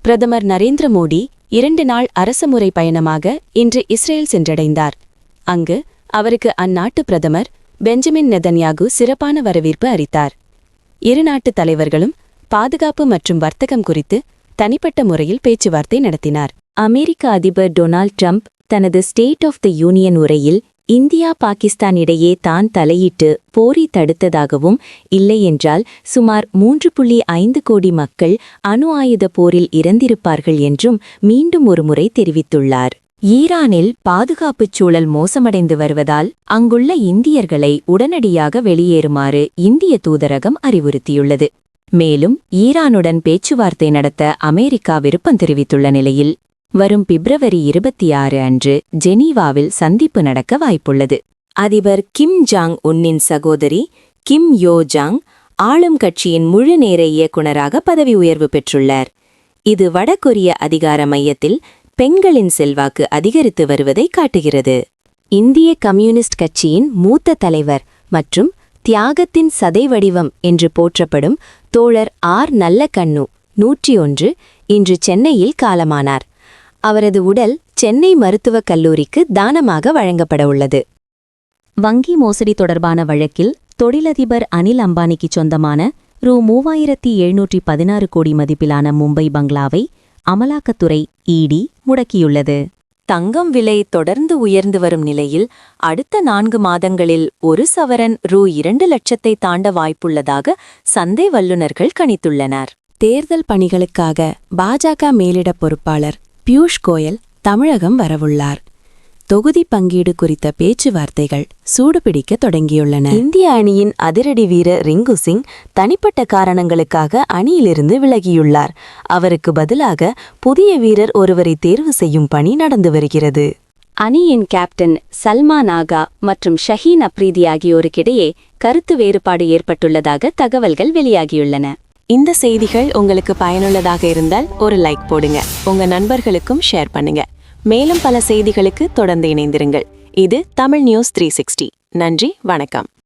பிரதமர் நரேந்திர மோடி 2 நாள் அரசுமுறை பயணமாக இன்று இஸ்ரேல் சென்றடைந்தார். அங்கு அவருக்கு அந்நாட்டு பிரதமர் பெஞ்சமின் நெதன்யாகு சிறப்பான வரவேற்பு அளித்தார். இரு நாட்டு தலைவர்களும் பாதுகாப்பு மற்றும் வர்த்தகம் குறித்து தனிப்பட்ட முறையில் பேச்சுவார்த்தை நடத்தினார். அமெரிக்க அதிபர் டொனால்ட் ட்ரம்ப் தனது ஸ்டேட் ஆஃப் த யூனியன் உரையில் இந்தியா பாகிஸ்தான் இடையே தான் தலையிட்டு போரை தடுத்ததாகவும் இல்லையென்றால் சுமார் 3.5 கோடி மக்கள் அணு ஆயுத போரில் இறந்திருப்பார்கள் என்றும் மீண்டும் ஒருமுறை தெரிவித்துள்ளார். ஈரானில் பாதுகாப்புச் சூழல் மோசமடைந்து வருவதால் அங்குள்ள இந்தியர்களை உடனடியாக வெளியேறுமாறு இந்திய தூதரகம் அறிவுறுத்தியுள்ளது. மேலும் ஈரானுடன் பேச்சுவார்த்தை நடத்த அமெரிக்கா விருப்பம் தெரிவித்துள்ள நிலையில் வரும் பிப்ரவரி 26 அன்று ஜெனீவாவில் சந்திப்பு நடக்க வாய்ப்புள்ளது. அதிபர் கிம் ஜாங் உன்னின் சகோதரி கிம் யோ ஜாங் ஆளும் கட்சியின் முழு நேர இயக்குநராக பதவி உயர்வு பெற்றுள்ளார். இது வடகொரிய அதிகார மையத்தில் பெண்களின் செல்வாக்கு அதிகரித்து வருவதை காட்டுகிறது. இந்திய கம்யூனிஸ்ட் கட்சியின் மூத்த தலைவர் மற்றும் தியாகத்தின் சதை வடிவம் என்று போற்றப்படும் தோழர் ஆர் நல்லகண்ணு 101 இன்று சென்னையில் காலமானார். அவரது உடல் சென்னை மருத்துவக் கல்லூரிக்கு தானமாக வழங்கப்பட உள்ளது. வங்கி மோசடி தொடர்பான வழக்கில் தொழிலதிபர் அனில் அம்பானிக்கு சொந்தமான ரூ. 3716 கோடி மதிப்பிலான மும்பை பங்களாவை அமலாக்கத்துறை இடி முடக்கியுள்ளது. தங்கம் விலை தொடர்ந்து உயர்ந்து வரும் நிலையில் அடுத்த 4 மாதங்களில் 1 சவரன் ரூ. 2 லட்சத்தை தாண்ட வாய்ப்புள்ளதாக சந்தை வல்லுநர்கள் கணித்துள்ளனர். தேர்தல் பணிகளுக்காக பாஜக மேலிட பொறுப்பாளர் பியூஷ் கோயல் தமிழகம் வரவுள்ளார். தொகுதி பங்கீடு குறித்த பேச்சுவார்த்தைகள் சூடுபிடிக்க தொடங்கியுள்ளன. இந்திய அணியின் அதிரடி வீரர் ரிங்கு சிங் தனிப்பட்ட காரணங்களுக்காக அணியிலிருந்து விலகியுள்ளார். அவருக்கு பதிலாக புதிய வீரர் ஒருவரை தேர்வு செய்யும் பணி நடந்து வருகிறது. அணியின் கேப்டன் சல்மான் ஆகா மற்றும் ஷஹீன் அப்ரீதி ஆகியோருக்கிடையே கருத்து வேறுபாடு ஏற்பட்டுள்ளதாக தகவல்கள் வெளியாகியுள்ளன. இந்த செய்திகள் உங்களுக்கு பயனுள்ளதாக இருந்தால் ஒரு லைக் போடுங்க. உங்க நண்பர்களுக்கும் ஷேர் பண்ணுங்க. மேலும் பல செய்திகளுக்கு தொடர்ந்து இணைந்திருங்கள். இது தமிழ் நியூஸ் 360. நன்றி, வணக்கம்.